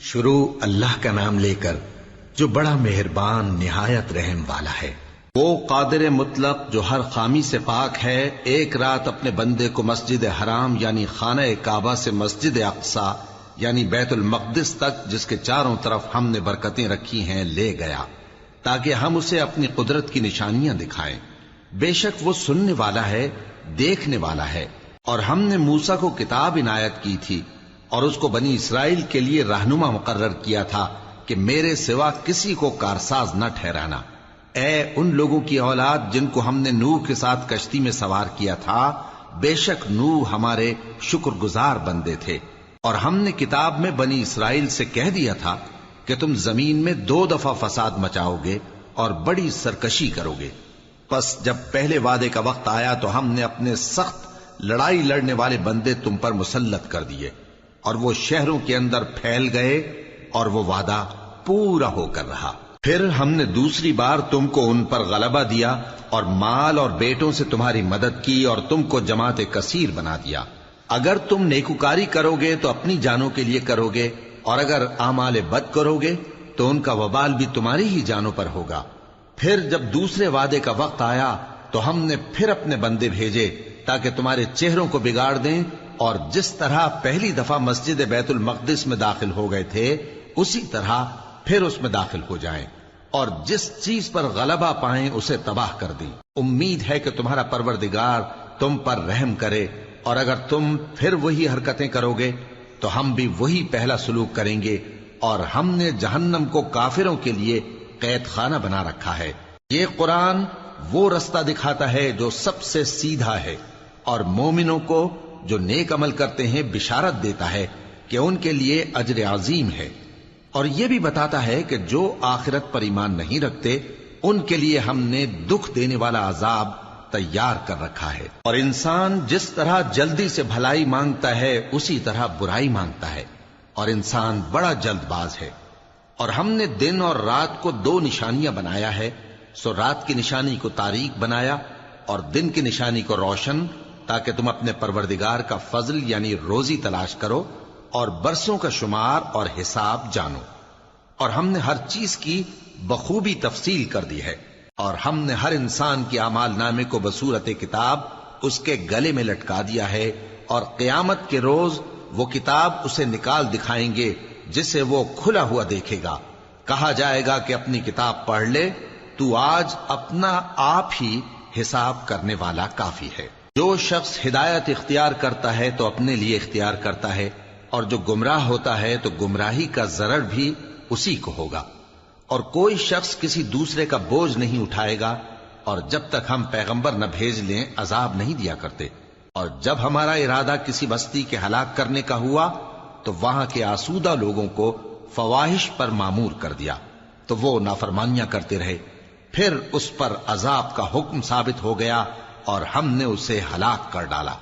شروع اللہ کا نام لے کر جو بڑا مہربان نہایت رحم والا ہے۔ وہ قادر مطلق جو ہر خامی سے پاک ہے، ایک رات اپنے بندے کو مسجد حرام یعنی خانہ کعبہ سے مسجد اقصی یعنی بیت المقدس تک، جس کے چاروں طرف ہم نے برکتیں رکھی ہیں، لے گیا تاکہ ہم اسے اپنی قدرت کی نشانیاں دکھائیں۔ بے شک وہ سننے والا ہے، دیکھنے والا ہے۔ اور ہم نے موسیٰ کو کتاب عنایت کی تھی اور اس کو بنی اسرائیل کے لیے رہنما مقرر کیا تھا کہ میرے سوا کسی کو کارساز نہ ٹھہرانا۔ اے ان لوگوں کی اولاد جن کو ہم نے نوح کے ساتھ کشتی میں سوار کیا تھا، بے شک نوح ہمارے شکر گزار بندے تھے۔ اور ہم نے کتاب میں بنی اسرائیل سے کہہ دیا تھا کہ تم زمین میں 2 دفعہ فساد مچاؤ گے اور بڑی سرکشی کرو گے۔ پس جب پہلے وعدے کا وقت آیا تو ہم نے اپنے سخت لڑائی لڑنے والے بندے تم پر مسلط کر دیے، اور وہ شہروں کے اندر پھیل گئے، اور وہ وعدہ پورا ہو کر رہا۔ پھر ہم نے دوسری بار تم کو ان پر غلبہ دیا اور مال اور بیٹوں سے تمہاری مدد کی اور تم کو جماعت کثیر بنا دیا۔ اگر تم نیکوکاری کرو گے تو اپنی جانوں کے لیے کرو گے، اور اگر اعمال بد کرو گے تو ان کا وبال بھی تمہاری ہی جانوں پر ہوگا۔ پھر جب دوسرے وعدے کا وقت آیا تو ہم نے پھر اپنے بندے بھیجے تاکہ تمہارے چہروں کو بگاڑ دیں، اور جس طرح پہلی دفعہ مسجد بیت المقدس میں داخل ہو گئے تھے اسی طرح پھر اس میں داخل ہو جائیں، اور جس چیز پر غلبہ پائیں اسے تباہ کر دیں۔ امید ہے کہ تمہارا پروردگار تم پر رحم کرے، اور اگر تم پھر وہی حرکتیں کرو گے تو ہم بھی وہی پہلا سلوک کریں گے، اور ہم نے جہنم کو کافروں کے لیے قید خانہ بنا رکھا ہے۔ یہ قرآن وہ رستہ دکھاتا ہے جو سب سے سیدھا ہے، اور مومنوں کو جو نیک عمل کرتے ہیں بشارت دیتا ہے کہ ان کے لیے اجر عظیم ہے، اور یہ بھی بتاتا ہے کہ جو آخرت پر ایمان نہیں رکھتے ان کے لیے ہم نے دکھ دینے والا عذاب تیار کر رکھا ہے۔ اور انسان جس طرح جلدی سے بھلائی مانگتا ہے اسی طرح برائی مانگتا ہے، اور انسان بڑا جلد باز ہے۔ اور ہم نے دن اور رات کو 2 نشانیاں بنایا ہے، سو رات کی نشانی کو تاریک بنایا اور دن کی نشانی کو روشن، تاکہ تم اپنے پروردگار کا فضل یعنی روزی تلاش کرو اور برسوں کا شمار اور حساب جانو۔ اور ہم نے ہر چیز کی بخوبی تفصیل کر دی ہے، اور ہم نے ہر انسان کے اعمال نامے کو بصورت کتاب اس کے گلے میں لٹکا دیا ہے، اور قیامت کے روز وہ کتاب اسے نکال دکھائیں گے جسے وہ کھلا ہوا دیکھے گا۔ کہا جائے گا کہ اپنی کتاب پڑھ لے، تو آج اپنا آپ ہی حساب کرنے والا کافی ہے۔ جو شخص ہدایت اختیار کرتا ہے تو اپنے لیے اختیار کرتا ہے، اور جو گمراہ ہوتا ہے تو گمراہی کا ضرر بھی اسی کو ہوگا۔ اور کوئی شخص کسی دوسرے کا بوجھ نہیں اٹھائے گا، اور جب تک ہم پیغمبر نہ بھیج لیں عذاب نہیں دیا کرتے۔ اور جب ہمارا ارادہ کسی بستی کے ہلاک کرنے کا ہوا تو وہاں کے آسودہ لوگوں کو فواحش پر مامور کر دیا، تو وہ نافرمانیاں کرتے رہے۔ پھر اس پر عذاب کا حکم ثابت ہو گیا اور ہم نے اسے ہلاک کر ڈالا۔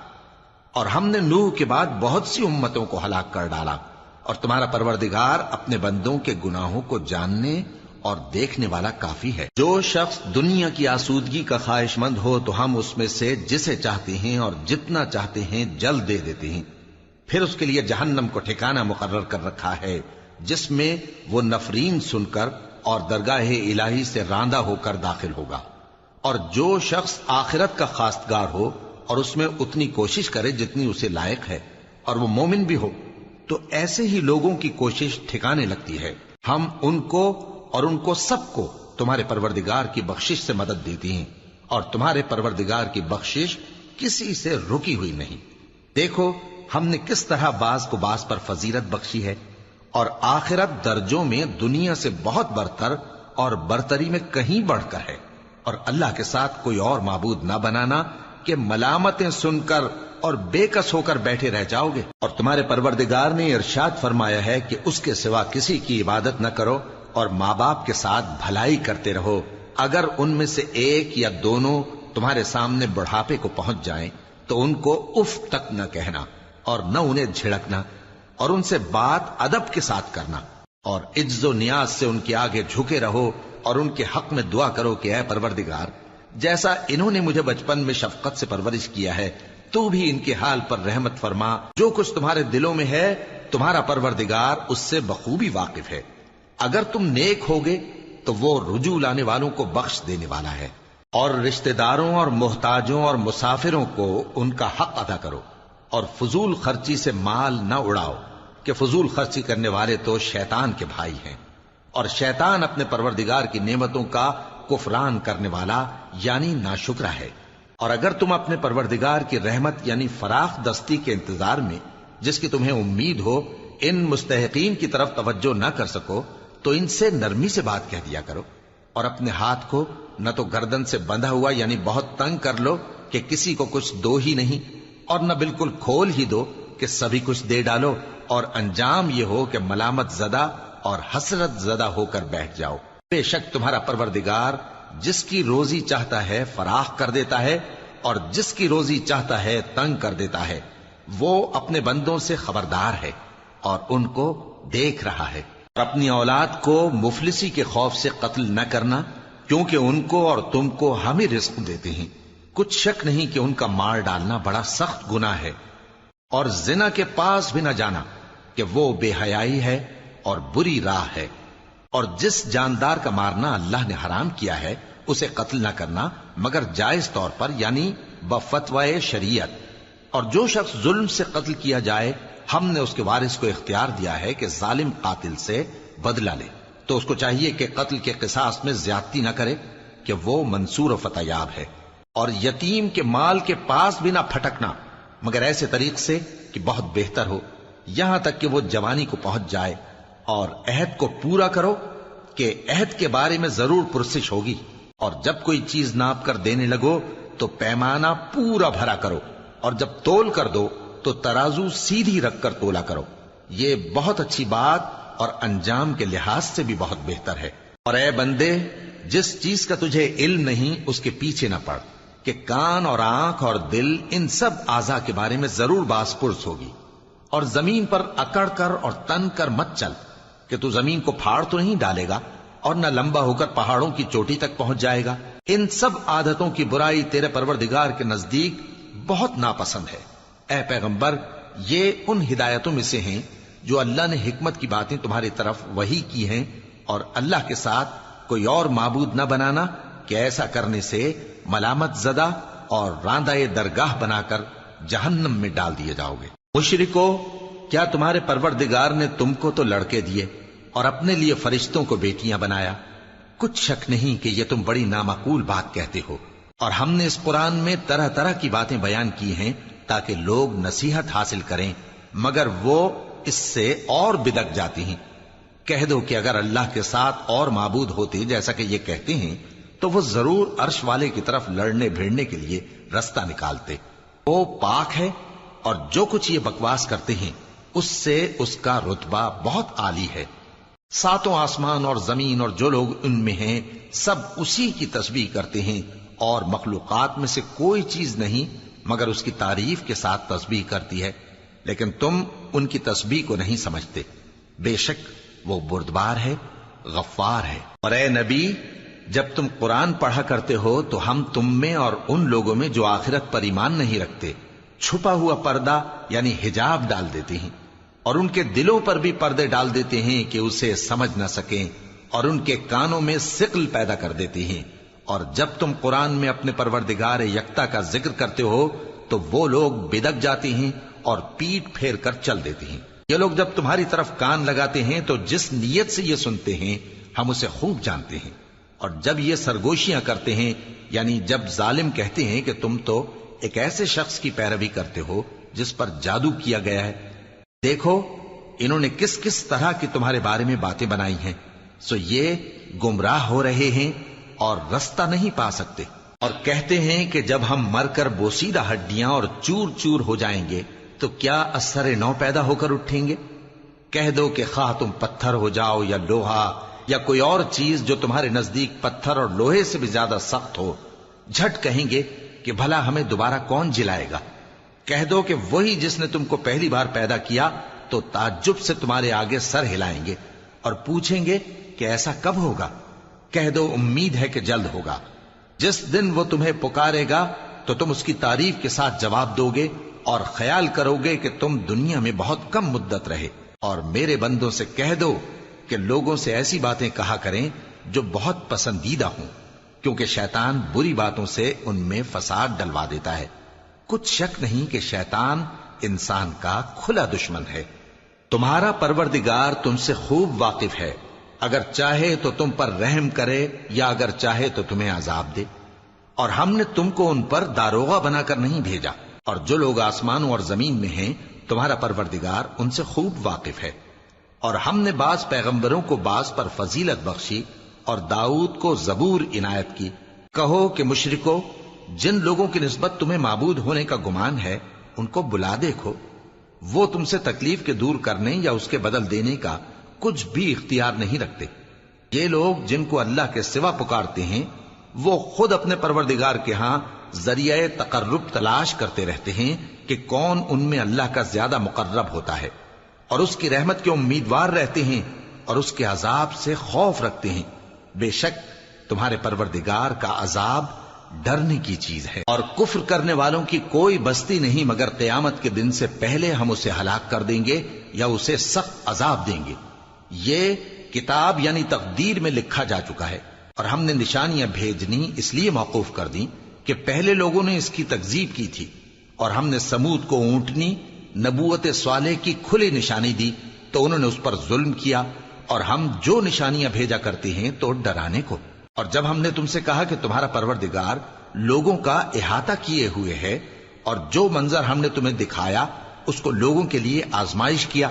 اور ہم نے نوح کے بعد بہت سی امتوں کو ہلاک کر ڈالا، اور تمہارا پروردگار اپنے بندوں کے گناہوں کو جاننے اور دیکھنے والا کافی ہے۔ جو شخص دنیا کی آسودگی کا خواہش مند ہو تو ہم اس میں سے جسے چاہتے ہیں اور جتنا چاہتے ہیں جلد دے دیتے ہیں۔ پھر اس کے لیے جہنم کو ٹھکانہ مقرر کر رکھا ہے، جس میں وہ نفرین سن کر اور درگاہ الہی سے راندہ ہو کر داخل ہوگا۔ اور جو شخص آخرت کا خواستگار ہو اور اس میں اتنی کوشش کرے جتنی اسے لائق ہے، اور وہ مومن بھی ہو، تو ایسے ہی لوگوں کی کوشش ٹھکانے لگتی ہے۔ ہم ان کو اور ان کو سب کو تمہارے پروردگار کی بخشش سے مدد دیتی ہیں، اور تمہارے پروردگار کی بخشش کسی سے رکی ہوئی نہیں۔ دیکھو ہم نے کس طرح بعض کو بعض پر فضیلت بخشی ہے، اور آخرت درجوں میں دنیا سے بہت برتر اور برتری میں کہیں بڑھ کر ہے۔ اور اللہ کے ساتھ کوئی اور معبود نہ بنانا کہ ملامتیں سن کر اور بے کس ہو کر بیٹھے رہ جاؤ گے۔ اور تمہارے پروردگار نے ارشاد فرمایا ہے کہ اس کے سوا کسی کی عبادت نہ کرو، اور ماں باپ کے ساتھ بھلائی کرتے رہو۔ اگر ان میں سے ایک یا دونوں تمہارے سامنے بڑھاپے کو پہنچ جائیں تو ان کو اف تک نہ کہنا، اور نہ انہیں جھڑکنا، اور ان سے بات ادب کے ساتھ کرنا، اور عجز و نیاز سے ان کے آگے جھکے رہو، اور ان کے حق میں دعا کرو کہ اے پروردگار، جیسا انہوں نے مجھے بچپن میں شفقت سے پرورش کیا ہے، تو بھی ان کے حال پر رحمت فرما۔ جو کچھ تمہارے دلوں میں ہے تمہارا پروردگار اس سے بخوبی واقف ہے۔ اگر تم نیک ہوگے تو وہ رجوع لانے والوں کو بخش دینے والا ہے۔ اور رشتہ داروں اور محتاجوں اور مسافروں کو ان کا حق ادا کرو، اور فضول خرچی سے مال نہ اڑاؤ، کہ فضول خرچی کرنے والے تو شیطان کے بھائی ہیں، اور شیطان اپنے پروردگار کی نعمتوں کا کفران کرنے والا یعنی ناشکرا ہے۔ اور اگر تم اپنے پروردگار کی رحمت یعنی فراخ دستی کے انتظار میں، جس کی تمہیں امید ہو، ان مستحقین کی طرف توجہ نہ کر سکو تو ان سے نرمی سے بات کہہ دیا کرو، اور اپنے ہاتھ کو نہ تو گردن سے بندھا ہوا یعنی بہت تنگ کر لو کہ کسی کو کچھ دو ہی نہیں، اور نہ بالکل کھول ہی دو کہ سبھی کچھ دے ڈالو، اور انجام یہ ہو کہ ملامت زدہ اور حسرت زدہ ہو کر بیٹھ جاؤ۔ بے شک تمہارا پروردگار جس کی روزی چاہتا ہے فراخ کر دیتا ہے، اور جس کی روزی چاہتا ہے تنگ کر دیتا ہے۔ وہ اپنے بندوں سے خبردار ہے اور ان کو دیکھ رہا ہے۔ اور اپنی اولاد کو مفلسی کے خوف سے قتل نہ کرنا، کیونکہ ان کو اور تم کو ہم ہی رزق دیتے ہیں۔ کچھ شک نہیں کہ ان کا مار ڈالنا بڑا سخت گناہ ہے۔ اور زنا کے پاس بھی نہ جانا، کہ وہ بے حیائی ہے اور بری راہ ہے۔ اور جس جاندار کا مارنا اللہ نے حرام کیا ہے اسے قتل نہ کرنا مگر جائز طور پر یعنی بفتوائے شریعت۔ اور جو شخص ظلم سے قتل کیا جائے، ہم نے اس کے وارث کو اختیار دیا ہے کہ ظالم قاتل سے بدلہ لے، تو اس کو چاہیے کہ قتل کے قصاص میں زیادتی نہ کرے، کہ وہ منصور و فتح یاب ہے۔ اور یتیم کے مال کے پاس بھی نہ پھٹکنا مگر ایسے طریق سے کہ بہت بہتر ہو، یہاں تک کہ وہ جوانی کو پہنچ جائے۔ اور عہد کو پورا کرو، کہ عہد کے بارے میں ضرور پرسش ہوگی۔ اور جب کوئی چیز ناپ کر دینے لگو تو پیمانہ پورا بھرا کرو، اور جب تول کر دو تو ترازو سیدھی رکھ کر تولا کرو، یہ بہت اچھی بات اور انجام کے لحاظ سے بھی بہت بہتر ہے۔ اور اے بندے، جس چیز کا تجھے علم نہیں اس کے پیچھے نہ پڑ، کہ کان اور آنکھ اور دل ان سب اعضاء کے بارے میں ضرور باز پرس ہوگی۔ اور زمین پر اکڑ کر اور تن کر مت چل، کہ تو زمین کو پھاڑ تو نہیں ڈالے گا اور نہ لمبا ہو کر پہاڑوں کی چوٹی تک پہنچ جائے گا۔ ان سب عادتوں کی برائی تیرے پروردگار کے نزدیک بہت ناپسند ہے۔ اے پیغمبر، یہ ان ہدایتوں میں سے ہیں جو اللہ نے حکمت کی باتیں تمہاری طرف وحی کی ہیں، اور اللہ کے ساتھ کوئی اور معبود نہ بنانا، کہ ایسا کرنے سے ملامت زدہ اور راندہ درگاہ بنا کر جہنم میں ڈال دیے جاؤ گے۔ مشرکو، کیا تمہارے پروردگار نے تم کو تو لڑکے دیے اور اپنے لیے فرشتوں کو بیٹیاں بنایا؟ کچھ شک نہیں کہ یہ تم بڑی نامعقول بات کہتے ہو، اور ہم نے اس قرآن میں طرح طرح کی باتیں بیان کی ہیں تاکہ لوگ نصیحت حاصل کریں، مگر وہ اس سے اور بدک جاتی ہیں۔ کہہ دو کہ اگر اللہ کے ساتھ اور معبود ہوتے جیسا کہ یہ کہتے ہیں تو وہ ضرور عرش والے کی طرف لڑنے بھیڑنے کے لیے رستہ نکالتے۔ وہ پاک ہے، اور جو کچھ یہ بکواس کرتے ہیں اس سے اس کا رتبہ بہت عالی ہے۔ ساتوں آسمان اور زمین اور جو لوگ ان میں ہیں سب اسی کی تسبیح کرتے ہیں، اور مخلوقات میں سے کوئی چیز نہیں مگر اس کی تعریف کے ساتھ تسبیح کرتی ہے، لیکن تم ان کی تسبیح کو نہیں سمجھتے۔ بے شک وہ بردبار ہے، غفار ہے۔ اور اے نبی، جب تم قرآن پڑھا کرتے ہو تو ہم تم میں اور ان لوگوں میں جو آخرت پر ایمان نہیں رکھتے چھپا ہوا پردہ یعنی حجاب ڈال دیتے ہیں، اور ان کے دلوں پر بھی پردے ڈال دیتے ہیں کہ اسے سمجھ نہ سکیں، اور ان کے کانوں میں ثقل پیدا کر دیتے ہیں۔ اور جب تم قرآن میں اپنے پروردگار یکتا کا ذکر کرتے ہو تو وہ لوگ بدک جاتے ہیں اور پیٹ پھیر کر چل دیتے ہیں۔ یہ لوگ جب تمہاری طرف کان لگاتے ہیں تو جس نیت سے یہ سنتے ہیں ہم اسے خوب جانتے ہیں، اور جب یہ سرگوشیاں کرتے ہیں یعنی جب ظالم کہتے ہیں کہ تم تو ایک ایسے شخص کی پیروی کرتے ہو جس پر جادو کیا گیا ہے، دیکھو انہوں نے کس کس طرح کی تمہارے بارے میں باتیں بنائی ہیں، سو یہ گمراہ ہو رہے ہیں اور رستہ نہیں پا سکتے۔ اور کہتے ہیں کہ جب ہم مر کر بوسیدہ ہڈیاں اور چور چور ہو جائیں گے تو کیا اثر نو پیدا ہو کر اٹھیں گے؟ کہہ دو کہ خواہ تم پتھر ہو جاؤ یا لوہا یا کوئی اور چیز جو تمہارے نزدیک پتھر اور لوہے سے بھی زیادہ سخت ہو، جھٹ کہیں گے کہ بھلا ہمیں دوبارہ کون جلائے گا؟ کہہ دو کہ وہی جس نے تم کو پہلی بار پیدا کیا تو تعجب سے تمہارے آگے سر ہلائیں گے اور پوچھیں گے کہ ایسا کب ہوگا؟ کہہ دو امید ہے کہ جلد ہوگا۔ جس دن وہ تمہیں پکارے گا تو تم اس کی تعریف کے ساتھ جواب دو گے اور خیال کرو گے کہ تم دنیا میں بہت کم مدت رہے۔ اور میرے بندوں سے کہہ دو کہ لوگوں سے ایسی باتیں کہا کریں جو بہت پسندیدہ ہوں، کیونکہ شیطان بری باتوں سے ان میں فساد ڈلوا دیتا ہے۔ کچھ شک نہیں کہ شیطان انسان کا کھلا دشمن ہے۔ تمہارا پروردگار تم سے خوب واقف ہے، اگر چاہے تو تم پر رحم کرے یا اگر چاہے تو تمہیں عذاب دے۔ اور ہم نے تم کو ان پر داروغہ بنا کر نہیں بھیجا، اور جو لوگ آسمانوں اور زمین میں ہیں تمہارا پروردگار ان سے خوب واقف ہے۔ اور ہم نے بعض پیغمبروں کو بعض پر فضیلت بخشی اور داؤد کو زبور عنایت کی۔ کہو کہ مشرکو، جن لوگوں کی نسبت تمہیں معبود ہونے کا گمان ہے ان کو بلا دیکھو، وہ تم سے تکلیف کے دور کرنے یا اس کے بدل دینے کا کچھ بھی اختیار نہیں رکھتے۔ یہ لوگ جن کو اللہ کے سوا پکارتے ہیں وہ خود اپنے پروردگار کے ہاں ذریعہ تقرب تلاش کرتے رہتے ہیں کہ کون ان میں اللہ کا زیادہ مقرب ہوتا ہے، اور اس کی رحمت کے امیدوار رہتے ہیں اور اس کے عذاب سے خوف رکھتے ہیں۔ بے شک تمہارے پروردگار کا عذاب ڈرنے کی چیز ہے، اور کفر کرنے والوں کی کوئی بستی نہیں مگر قیامت کے دن سے پہلے ہم اسے ہلاک کر دیں گے یا اسے سخت عذاب دیں گے۔ یہ کتاب یعنی تقدیر میں لکھا جا چکا ہے، اور ہم نے نشانیاں بھیجنی اس لیے موقوف کر دیں کہ پہلے لوگوں نے اس کی تکذیب کی تھی، اور ہم نے سمود کو اونٹنی نبوت صالح کی کھلی نشانی دی تو انہوں نے اس پر ظلم کیا، اور ہم جو نشانیاں بھیجا کرتے ہیں تو ڈرانے کو۔ اور جب ہم نے تم سے کہا کہ تمہارا پروردگار لوگوں کا احاطہ کیے ہوئے ہے، اور جو منظر ہم نے تمہیں دکھایا اس کو لوگوں کے لیے آزمائش کیا،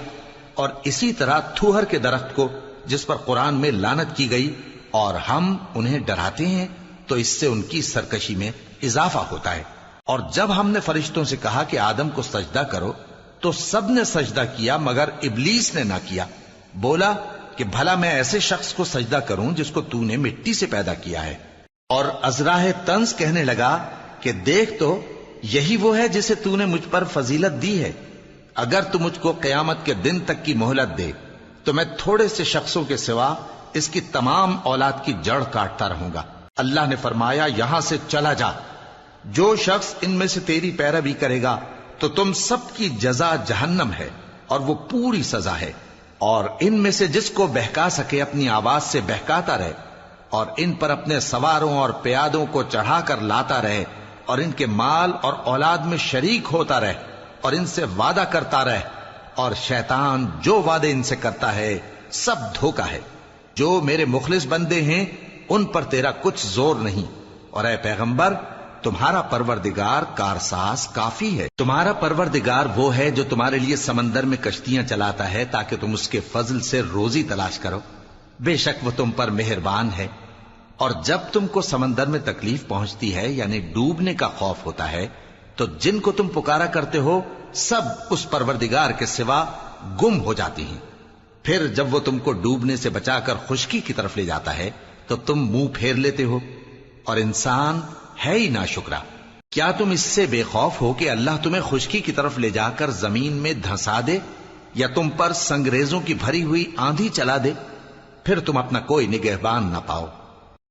اور اسی طرح تھوہر کے درخت کو جس پر قرآن میں لعنت کی گئی، اور ہم انہیں ڈراتے ہیں تو اس سے ان کی سرکشی میں اضافہ ہوتا ہے۔ اور جب ہم نے فرشتوں سے کہا کہ آدم کو سجدہ کرو تو سب نے سجدہ کیا مگر ابلیس نے نہ کیا، بولا کہ بھلا میں ایسے شخص کو سجدہ کروں جس کو تو نے مٹی سے پیدا کیا ہے۔ اور ازراہ طنز کہنے لگا کہ دیکھ تو یہی وہ ہے جسے تو نے مجھ پر فضیلت دی ہے، اگر تو مجھ کو قیامت کے دن تک کی مہلت دے تو میں تھوڑے سے شخصوں کے سوا اس کی تمام اولاد کی جڑ کاٹتا رہوں گا۔ اللہ نے فرمایا یہاں سے چلا جا، جو شخص ان میں سے تیری پیروی کرے گا تو تم سب کی جزا جہنم ہے اور وہ پوری سزا ہے، اور ان میں سے جس کو بہکا سکے اپنی آواز سے بہکاتا رہے، اور ان پر اپنے سواروں اور پیادوں کو چڑھا کر لاتا رہے، اور ان کے مال اور اولاد میں شریک ہوتا رہے، اور ان سے وعدہ کرتا رہے، اور شیطان جو وعدے ان سے کرتا ہے سب دھوکہ ہے۔ جو میرے مخلص بندے ہیں ان پر تیرا کچھ زور نہیں، اور اے پیغمبر تمہارا پروردگار کارساز کافی ہے۔ تمہارا پروردگار وہ ہے جو تمہارے لیے سمندر میں کشتیاں چلاتا ہے تاکہ تم اس کے فضل سے روزی تلاش کرو، بے شک وہ تم پر مہربان ہے۔ اور جب تم کو سمندر میں تکلیف پہنچتی ہے یعنی ڈوبنے کا خوف ہوتا ہے تو جن کو تم پکارا کرتے ہو سب اس پروردگار کے سوا گم ہو جاتی ہیں، پھر جب وہ تم کو ڈوبنے سے بچا کر خشکی کی طرف لے جاتا ہے تو تم منہ پھیر لیتے ہو، اور انسان ہے ہی ناشکرا۔ کیا تم اس سے بے خوف ہو کہ اللہ تمہیں خشکی کی طرف لے جا کر زمین میں دھنسا دے یا تم پر سنگریزوں کی بھری ہوئی آندھی چلا دے، پھر تم اپنا کوئی نگہبان نہ پاؤ؟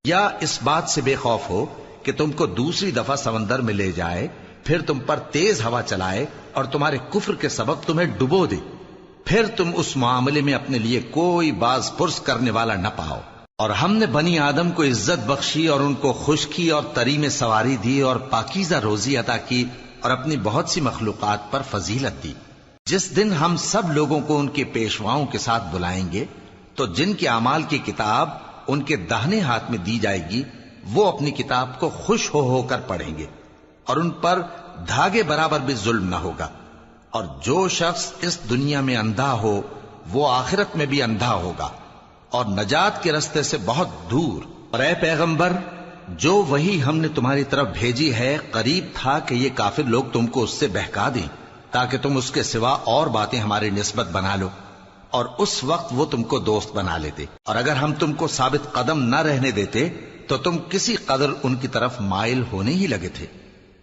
یا اس بات سے بے خوف ہو کہ تم کو دوسری دفعہ سمندر میں لے جائے، پھر تم پر تیز ہوا چلائے اور تمہارے کفر کے سبب تمہیں ڈبو دے، پھر تم اس معاملے میں اپنے لیے کوئی باز پرس کرنے والا نہ پاؤ؟ اور ہم نے بنی آدم کو عزت بخشی اور ان کو خشکی اور تری میں سواری دی اور پاکیزہ روزی عطا کی اور اپنی بہت سی مخلوقات پر فضیلت دی۔ جس دن ہم سب لوگوں کو ان کے پیشواؤں کے ساتھ بلائیں گے تو جن کے اعمال کی کتاب ان کے داہنے ہاتھ میں دی جائے گی وہ اپنی کتاب کو خوش ہو کر پڑھیں گے، اور ان پر دھاگے برابر بھی ظلم نہ ہوگا۔ اور جو شخص اس دنیا میں اندھا ہو وہ آخرت میں بھی اندھا ہوگا اور نجات کے رستے سے بہت دور۔ اور اے پیغمبر جو وہی ہم نے تمہاری طرف بھیجی ہے قریب تھا کہ یہ کافر لوگ تم کو اس سے بہکا دیں تاکہ تم اس کے سوا اور باتیں ہماری نسبت بنا لو، اور اس وقت وہ تم کو دوست بنا لیتے، اور اگر ہم تم کو ثابت قدم نہ رہنے دیتے تو تم کسی قدر ان کی طرف مائل ہونے ہی لگے تھے۔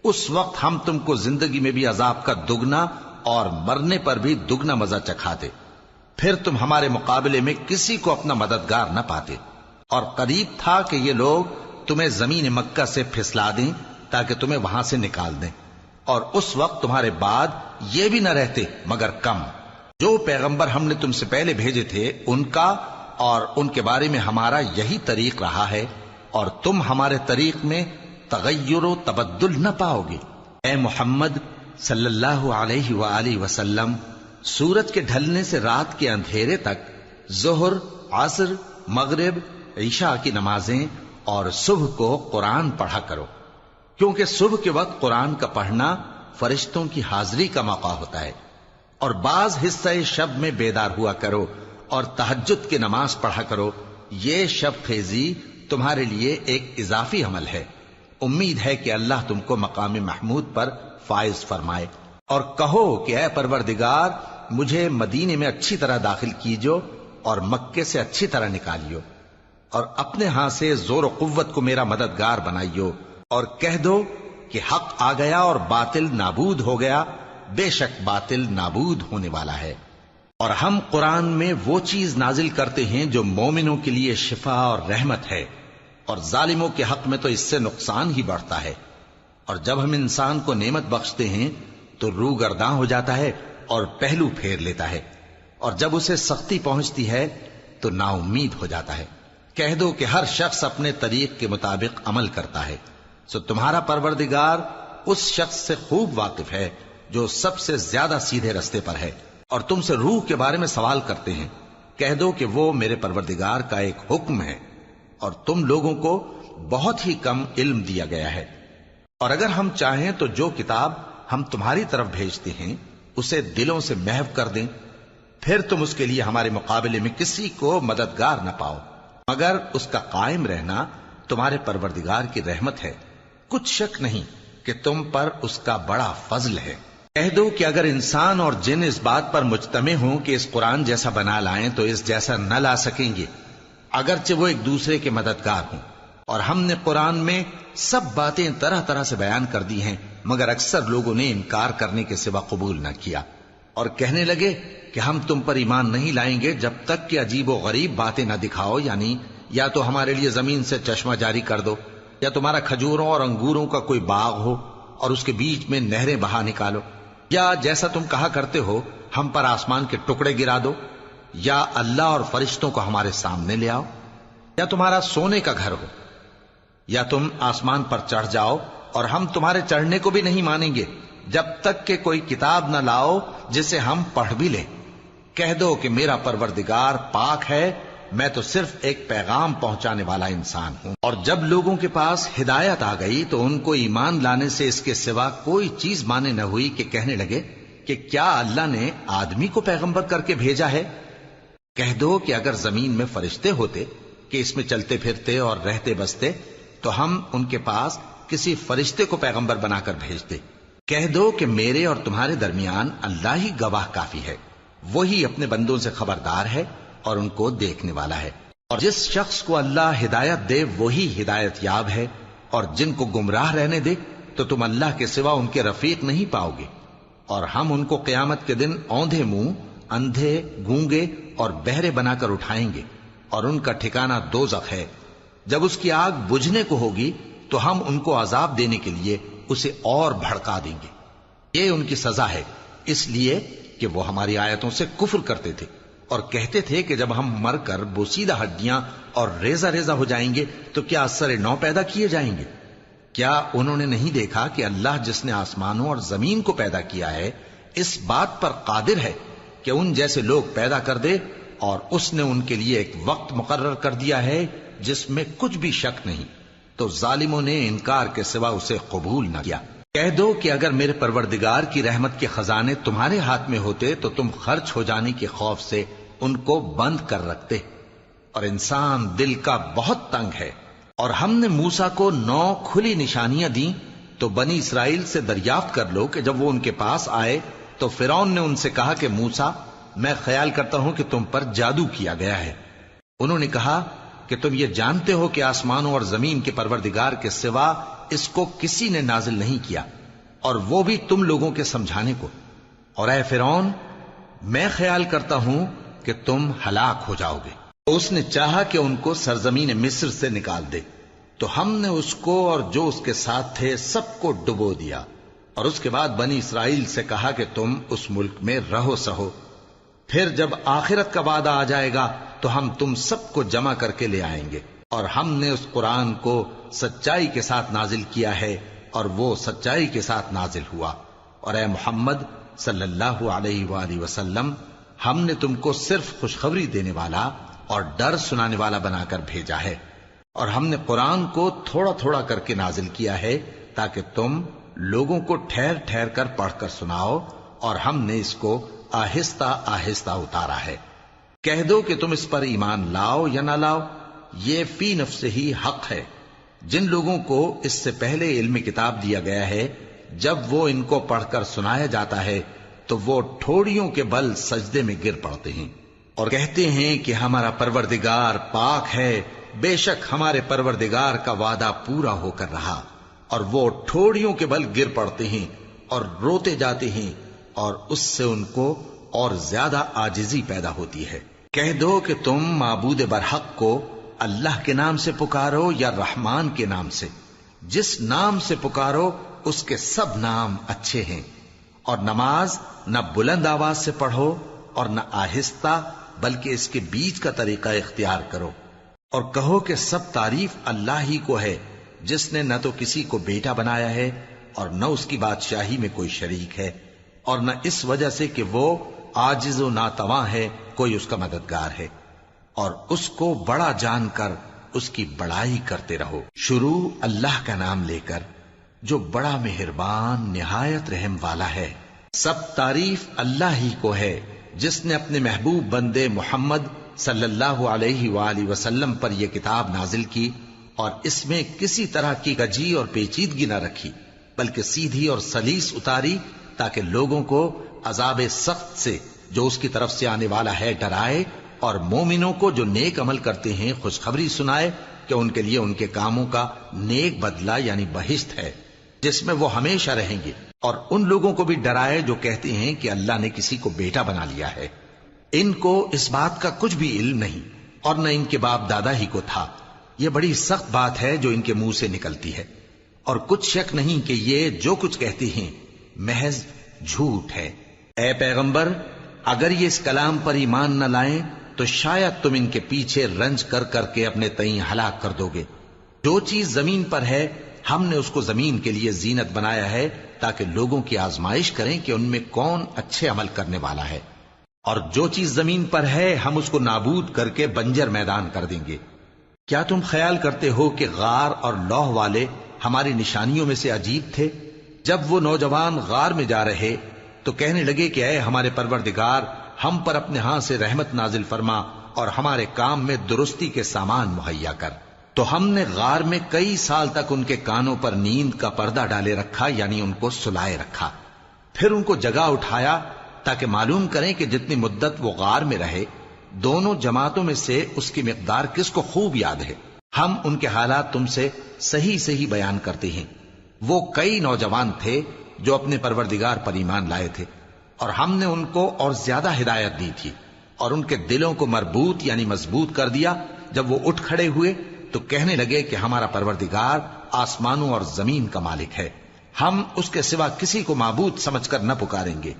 اس وقت ہم تم کو زندگی میں بھی عذاب کا دگنا اور مرنے پر بھی دگنا مزہ چکھاتے، پھر تم ہمارے مقابلے میں کسی کو اپنا مددگار نہ پاتے۔ اور قریب تھا کہ یہ لوگ تمہیں زمین مکہ سے پھسلا دیں تاکہ تمہیں وہاں سے نکال دیں، اور اس وقت تمہارے بعد یہ بھی نہ رہتے مگر کم۔ جو پیغمبر ہم نے تم سے پہلے بھیجے تھے ان کا اور ان کے بارے میں ہمارا یہی طریق رہا ہے، اور تم ہمارے طریق میں تغیر و تبدل نہ پاؤ گے۔ اے محمد صلی اللہ علیہ وآلہ وسلم، سورج کے ڈھلنے سے رات کے اندھیرے تک ظہر، عصر، مغرب، عشاء کی نمازیں اور صبح کو قرآن پڑھا کرو، کیونکہ صبح کے وقت قرآن کا پڑھنا فرشتوں کی حاضری کا موقع ہوتا ہے، اور بعض حصہ شب میں بیدار ہوا کرو اور تہجد کی نماز پڑھا کرو۔ یہ شب خیزی تمہارے لیے ایک اضافی عمل ہے۔ امید ہے کہ اللہ تم کو مقام محمود پر فائز فرمائے۔ اور کہو کہ اے پروردگار، مجھے مدینے میں اچھی طرح داخل کیجو اور مکے سے اچھی طرح نکالیو، اور اپنے ہاں سے زور و قوت کو میرا مددگار بنائیو، اور کہہ دو کہ حق آ گیا اور باطل نابود ہو گیا، بے شک باطل نابود ہونے والا ہے۔ اور ہم قرآن میں وہ چیز نازل کرتے ہیں جو مومنوں کے لیے شفا اور رحمت ہے، اور ظالموں کے حق میں تو اس سے نقصان ہی بڑھتا ہے۔ اور جب ہم انسان کو نعمت بخشتے ہیں تو روح گرداں ہو جاتا ہے اور پہلو پھیر لیتا ہے، اور جب اسے سختی پہنچتی ہے تو نا امید ہو جاتا ہے۔ کہہ دو کہ ہر شخص اپنے طریق کے مطابق عمل کرتا ہے، سو تمہارا پروردگار اس شخص سے خوب واقف ہے جو سب سے زیادہ سیدھے رستے پر ہے۔ اور تم سے روح کے بارے میں سوال کرتے ہیں، کہہ دو کہ وہ میرے پروردگار کا ایک حکم ہے، اور تم لوگوں کو بہت ہی کم علم دیا گیا ہے۔ اور اگر ہم چاہیں تو جو کتاب ہم تمہاری طرف بھیجتے ہیں اسے دلوں سے محو کر دیں، پھر تم اس کے لیے ہمارے مقابلے میں کسی کو مددگار نہ پاؤ، مگر اس کا قائم رہنا تمہارے پروردگار کی رحمت ہے، کچھ شک نہیں کہ تم پر اس کا بڑا فضل ہے۔ کہہ دو کہ اگر انسان اور جن اس بات پر مجتمع ہوں کہ اس قرآن جیسا بنا لائیں تو اس جیسا نہ لا سکیں گے، اگرچہ وہ ایک دوسرے کے مددگار ہوں۔ اور ہم نے قرآن میں سب باتیں طرح طرح سے بیان کر دی ہیں، مگر اکثر لوگوں نے انکار کرنے کے سوا قبول نہ کیا، اور کہنے لگے کہ ہم تم پر ایمان نہیں لائیں گے جب تک کہ عجیب و غریب باتیں نہ دکھاؤ، یعنی یا تو ہمارے لیے زمین سے چشمہ جاری کر دو، یا تمہارا کھجوروں اور انگوروں کا کوئی باغ ہو اور اس کے بیچ میں نہریں بہا نکالو، یا جیسا تم کہا کرتے ہو ہم پر آسمان کے ٹکڑے گرا دو، یا اللہ اور فرشتوں کو ہمارے سامنے لے آؤ، یا تمہارا سونے کا گھر ہو، یا تم آسمان پر چڑھ جاؤ، اور ہم تمہارے چڑھنے کو بھی نہیں مانیں گے جب تک کہ کوئی کتاب نہ لاؤ جسے ہم پڑھ بھی لیں۔ کہہ دو کہ میرا پروردگار پاک ہے، میں تو صرف ایک پیغام پہنچانے والا انسان ہوں۔ اور جب لوگوں کے پاس ہدایت آ گئی تو ان کو ایمان لانے سے اس کے سوا کوئی چیز مانے نہ ہوئی کہ کہنے لگے کہ کیا اللہ نے آدمی کو پیغمبر کر کے بھیجا ہے؟ کہہ دو کہ اگر زمین میں فرشتے ہوتے کہ اس میں چلتے پھرتے اور رہتے بستے تو ہم ان کے پاس کسی فرشتے کو پیغمبر بنا کر بھیجتے۔ کہہ دو کہ میرے اور تمہارے درمیان اللہ ہی گواہ کافی ہے، وہی اپنے بندوں سے خبردار ہے اور ان کو دیکھنے والا ہے۔ اور جس شخص کو اللہ ہدایت دے وہی ہدایت یاب ہے، اور جن کو گمراہ رہنے دے تو تم اللہ کے سوا ان کے رفیق نہیں پاؤ گے۔ اور ہم ان کو قیامت کے دن اوندھے منہ، اندھے، گونگے اور بہرے بنا کر اٹھائیں گے، اور ان کا ٹھکانہ دوزخ ہے۔ جب اس کی آگ بجھنے کو ہوگی تو ہم ان کو عذاب دینے کے لیے اسے اور بھڑکا دیں گے۔ یہ ان کی سزا ہے، اس لیے کہ وہ ہماری آیتوں سے کفر کرتے تھے اور کہتے تھے کہ جب ہم مر کر بوسیدہ ہڈیاں اور ریزہ ریزہ ہو جائیں گے تو کیا اثر نو پیدا کیے جائیں گے؟ کیا انہوں نے نہیں دیکھا کہ اللہ جس نے آسمانوں اور زمین کو پیدا کیا ہے اس بات پر قادر ہے کہ ان جیسے لوگ پیدا کر دے، اور اس نے ان کے لیے ایک وقت مقرر کر دیا ہے جس میں کچھ بھی شک نہیں، تو ظالموں نے انکار کے سوا اسے قبول نہ کیا۔ کہہ دو کہ اگر میرے پروردگار کی رحمت کے خزانے تمہارے ہاتھ میں ہوتے تو تم خرچ ہو جانے کے خوف سے ان کو بند کر رکھتے، اور انسان دل کا بہت تنگ ہے۔ اور ہم نے موسیٰ کو 9 کھلی نشانیاں دیں تو بنی اسرائیل سے دریافت کر لو کہ جب وہ ان کے پاس آئے تو فرعون نے ان سے کہا کہ موسیٰ، میں خیال کرتا ہوں کہ تم پر جادو کیا گیا ہے۔ انہوں نے کہا کہ تم یہ جانتے ہو کہ آسمانوں اور زمین کے پروردگار کے سوا اس کو کسی نے نازل نہیں کیا، اور وہ بھی تم لوگوں کے سمجھانے کو۔ اور اے فرعون، میں خیال کرتا ہوں کہ تم ہلاک ہو جاؤ گے۔ اس نے چاہا کہ ان کو سرزمین مصر سے نکال دے، تو ہم نے اس کو اور جو اس کے ساتھ تھے سب کو ڈبو دیا، اور اس کے بعد بنی اسرائیل سے کہا کہ تم اس ملک میں رہو سہو، پھر جب آخرت کا وعدہ آ جائے گا تو ہم تم سب کو جمع کر کے لے آئیں گے، اور ہم نے اس قرآن کو سچائی کے ساتھ نازل کیا ہے اور وہ سچائی کے ساتھ نازل ہوا۔ اور اے محمد صلی اللہ علیہ وآلہ وسلم، ہم نے تم کو صرف خوشخبری دینے والا اور ڈر سنانے والا بنا کر بھیجا ہے، اور ہم نے قرآن کو تھوڑا تھوڑا کر کے نازل کیا ہے تاکہ تم لوگوں کو ٹھہر ٹھہر کر پڑھ کر سناؤ، اور ہم نے اس کو آہستہ آہستہ اتارا ہے۔ کہہ دو کہ تم اس پر ایمان لاؤ یا نہ لاؤ، یہ فی نفس ہی حق ہے۔ جن لوگوں کو اس سے پہلے علم کتاب دیا گیا ہے، جب وہ ان کو پڑھ کر سنایا جاتا ہے تو وہ ٹھوڑیوں کے بل سجدے میں گر پڑتے ہیں اور کہتے ہیں کہ ہمارا پروردگار پاک ہے، بے شک ہمارے پروردگار کا وعدہ پورا ہو کر رہا، اور وہ ٹھوڑیوں کے بل گر پڑتے ہیں اور روتے جاتے ہیں، اور اس سے ان کو اور زیادہ عاجزی پیدا ہوتی ہے۔ کہہ دو کہ تم معبود برحق کو اللہ کے نام سے پکارو یا رحمان کے نام سے، جس نام سے پکارو اس کے سب نام اچھے ہیں، اور نماز نہ بلند آواز سے پڑھو اور نہ آہستہ، بلکہ اس کے بیچ کا طریقہ اختیار کرو، اور کہو کہ سب تعریف اللہ ہی کو ہے، جس نے نہ تو کسی کو بیٹا بنایا ہے اور نہ اس کی بادشاہی میں کوئی شریک ہے، اور نہ اس وجہ سے کہ وہ عاجز و ناتواں ہے کوئی اس کا مددگار ہے، اور اس کو بڑا جان کر اس کی بڑائی کرتے رہو۔ شروع اللہ کا نام لے کر جو بڑا مہربان نہایت رحم والا ہے۔ سب تعریف اللہ ہی کو ہے جس نے اپنے محبوب بندے محمد صلی اللہ علیہ وآلہ وسلم پر یہ کتاب نازل کی، اور اس میں کسی طرح کی کجی اور پیچیدگی نہ رکھی، بلکہ سیدھی اور سلیس اتاری تاکہ لوگوں کو عذاب سخت سے جو اس کی طرف سے آنے والا ہے ڈرائے، اور مومنوں کو جو نیک عمل کرتے ہیں خوشخبری سنائے کہ ان کے لیے ان کے کاموں کا نیک بدلہ یعنی بہشت ہے جس میں وہ ہمیشہ رہیں گے، اور ان لوگوں کو بھی ڈرائے جو کہتے ہیں کہ اللہ نے کسی کو بیٹا بنا لیا ہے۔ ان کو اس بات کا کچھ بھی علم نہیں، اور نہ ان کے باپ دادا ہی کو تھا۔ یہ بڑی سخت بات ہے جو ان کے منہ سے نکلتی ہے، اور کچھ شک نہیں کہ یہ جو کچھ کہتے ہیں محض جھوٹ ہے۔ اے پیغمبر، اگر یہ اس کلام پر ایمان نہ لائیں تو شاید تم ان کے پیچھے رنج کر کر کے اپنے تئیں ہلاک کر دو گے۔ جو چیز زمین پر ہے ہم نے اس کو زمین کے لیے زینت بنایا ہے تاکہ لوگوں کی آزمائش کریں کہ ان میں کون اچھے عمل کرنے والا ہے، اور جو چیز زمین پر ہے ہم اس کو نابود کر کے بنجر میدان کر دیں گے۔ کیا تم خیال کرتے ہو کہ غار اور لوح والے ہماری نشانیوں میں سے عجیب تھے؟ جب وہ نوجوان غار میں جا رہے تو کہنے لگے کہ اے ہمارے پروردگار، ہم پر اپنے ہاں سے رحمت نازل فرما اور ہمارے کام میں درستی کے سامان مہیا کر۔ تو ہم نے غار میں کئی سال تک ان کے کانوں پر نیند کا پردہ ڈالے رکھا، یعنی ان کو سلائے رکھا، پھر ان کو جگا اٹھایا تاکہ معلوم کریں کہ جتنی مدت وہ غار میں رہے دونوں جماعتوں میں سے اس کی مقدار کس کو خوب یاد ہے۔ ہم ان کے حالات تم سے صحیح صحیح بیان کرتے ہیں۔ وہ کئی نوجوان تھے جو اپنے پروردگار پر ایمان لائے تھے، اور ہم نے ان کو اور زیادہ ہدایت دی تھی، اور ان کے دلوں کو مربوط یعنی مضبوط کر دیا۔ جب وہ اٹھ کھڑے ہوئے تو کہنے لگے کہ ہمارا پروردگار آسمانوں اور زمین کا مالک ہے، ہم اس کے سوا کسی کو معبود سمجھ کر نہ پکاریں گے۔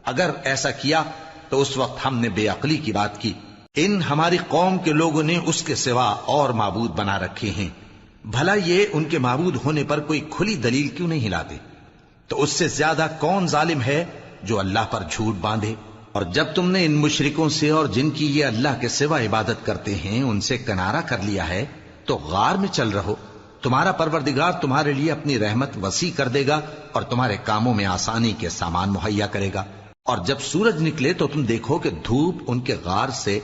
اگر ایسا کیا تو اس وقت ہم نے بے عقلی کی بات کی۔ ان ہماری قوم کے لوگوں نے اس کے سوا اور معبود بنا رکھے ہیں، بھلا یہ ان کے معبود ہونے پر کوئی کھلی دلیل کیوں نہیں لاتے؟ تو اس سے زیادہ کون ظالم ہے جو اللہ پر جھوٹ باندھے؟ اور جب تم نے ان مشرکوں سے اور جن کی یہ اللہ کے سوا عبادت کرتے ہیں ان سے کنارہ کر لیا ہے تو غار میں چل رہو، تمہارا پروردگار تمہارے لیے اپنی رحمت وسیع کر دے گا اور تمہارے کاموں میں آسانی کے سامان مہیا کرے گا۔ اور جب سورج نکلے تو تم دیکھو کہ دھوپ ان کے غار سے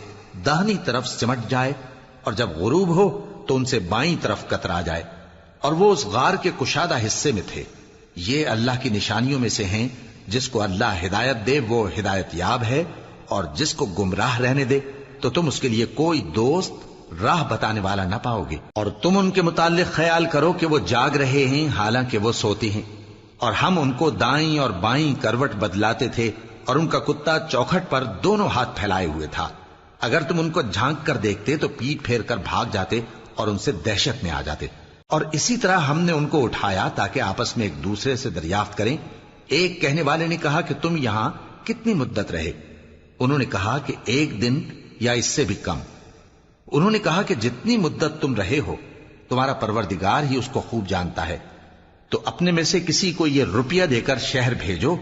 داہنی طرف سمٹ جائے، اور جب غروب ہو تو ان سے بائیں طرف کترا جائے، اور وہ اس غار کے کشادہ حصے میں تھے۔ یہ اللہ کی نشانیوں میں سے ہیں، جس کو اللہ ہدایت دے وہ ہدایت یاب ہے، اور جس کو گمراہ رہنے دے تو تم اس کے لیے کوئی دوست راہ بتانے والا نہ پاؤ گے۔ اور تم ان کے متعلق خیال کرو کہ وہ جاگ رہے ہیں حالانکہ وہ سوتے ہیں، اور ہم ان کو دائیں اور بائیں کروٹ بدلاتے تھے، اور ان کا کتا چوکھٹ پر دونوں ہاتھ پھیلائے ہوئے تھا۔ اگر تم ان کو جھانک کر دیکھتے تو پیٹ پھیر کر بھاگ جاتے اور ان سے دہشت میں آ جاتے۔ اور اسی طرح ہم نے ان کو اٹھایا تاکہ آپس میں ایک دوسرے سے دریافت کریں۔ ایک کہنے والے نے کہا کہ تم یہاں کتنی مدت رہے؟ انہوں نے کہا کہ 1 دن یا اس سے بھی کم۔ انہوں نے کہا کہ جتنی مدت تم رہے ہو تمہارا پروردگار ہی اس کو خوب جانتا ہے، تو اپنے میں سے کسی کو یہ روپیہ دے کر شہر بھیجو،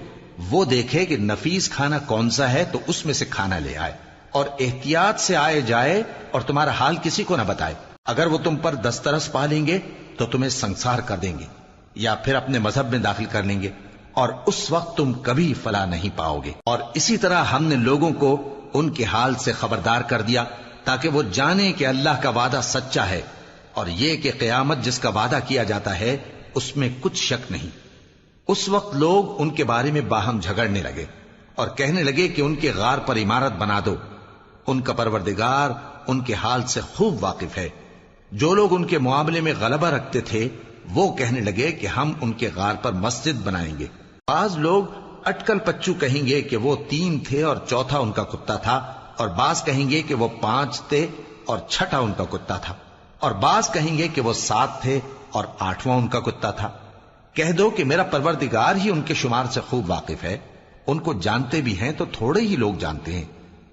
وہ دیکھے کہ نفیس کھانا کون سا ہے تو اس میں سے کھانا لے آئے، اور احتیاط سے آئے جائے اور تمہارا حال کسی کو نہ بتائے۔ اگر وہ تم پر دسترس پا لیں گے تو تمہیں سنسار کر دیں گے یا پھر اپنے مذہب میں داخل کر لیں گے، اور اس وقت تم کبھی فلاح نہیں پاؤ گے۔ اور اسی طرح ہم نے لوگوں کو ان کے حال سے خبردار کر دیا تاکہ وہ جانیں کہ اللہ کا وعدہ سچا ہے، اور یہ کہ قیامت جس کا وعدہ کیا جاتا ہے اس میں کچھ شک نہیں۔ اس وقت لوگ ان کے بارے میں باہم جھگڑنے لگے اور کہنے لگے کہ ان کے غار پر عمارت بنا دو۔ ان کا پروردگار ان کے حال سے خوب واقف ہے۔ جو لوگ ان کے معاملے میں غلبہ رکھتے تھے وہ کہنے لگے کہ ہم ان کے غار پر مسجد بنائیں گے۔ بعض لوگ اٹکل پچو کہیں گے کہ وہ 3 تھے اور چوتھا ان کا کتا تھا، اور بعض کہیں گے کہ وہ 5 تھے اور چھٹا ان کا کتا تھا، اور بعض کہیں گے کہ وہ 7 تھے اور 8واں ان کا کتا تھا۔ کہہ دو کہ میرا پروردگار ہی ان کے شمار سے خوب واقف ہے، ان کو جانتے بھی ہیں تو تھوڑے ہی لوگ جانتے ہیں۔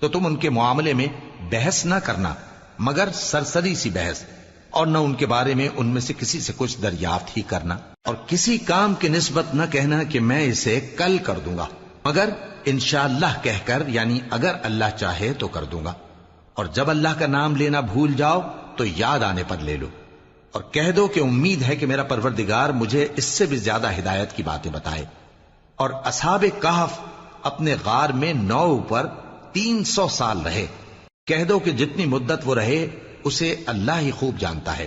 تو تم ان کے معاملے میں بحث نہ کرنا مگر سرسری سی بحث، اور نہ ان کے بارے میں ان میں سے کسی سے کچھ دریافت ہی کرنا، اور کسی کام کی نسبت نہ کہنا کہ میں اسے کل کر دوں گا، مگر انشاءاللہ کہہ کر، یعنی اگر اللہ چاہے تو کر دوں گا۔ اور جب اللہ کا نام لینا بھول جاؤ تو یاد آنے پر لے لو، اور کہہ دو کہ امید ہے کہ میرا پروردگار مجھے اس سے بھی زیادہ ہدایت کی باتیں بتائے۔ اور اصحاب کہف اپنے غار میں 9 پر 300 سال رہے۔ کہہ دو کہ جتنی مدت وہ رہے اسے اللہ ہی خوب جانتا ہے،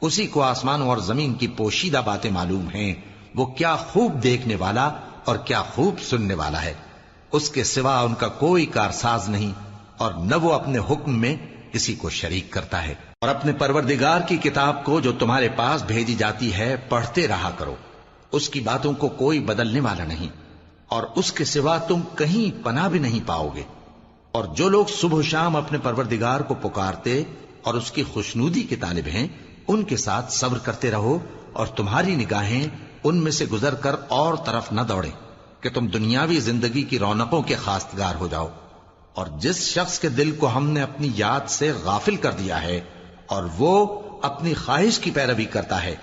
اسی کو آسمانوں اور زمین کی پوشیدہ باتیں معلوم ہیں، وہ کیا خوب دیکھنے والا اور کیا خوب سننے والا ہے۔ اس کے سوا ان کا کوئی کارساز نہیں، اور نہ وہ اپنے حکم میں کسی کو شریک کرتا ہے۔ اور اپنے پروردگار کی کتاب کو جو تمہارے پاس بھیجی جاتی ہے پڑھتے رہا کرو، اس کی باتوں کو کوئی بدلنے والا نہیں، اور اس کے سوا تم کہیں پناہ بھی نہیں پاؤ گے۔ اور جو لوگ صبح و شام اپنے پروردگار کو پکارتے اور اس کی خوشنودی کے طالب ہیں، ان کے ساتھ صبر کرتے رہو، اور تمہاری نگاہیں ان میں سے گزر کر اور طرف نہ دوڑیں کہ تم دنیاوی زندگی کی رونقوں کے خواستگار ہو جاؤ۔ اور جس شخص کے دل کو ہم نے اپنی یاد سے غافل کر دیا ہے اور وہ اپنی خواہش کی پیروی کرتا ہے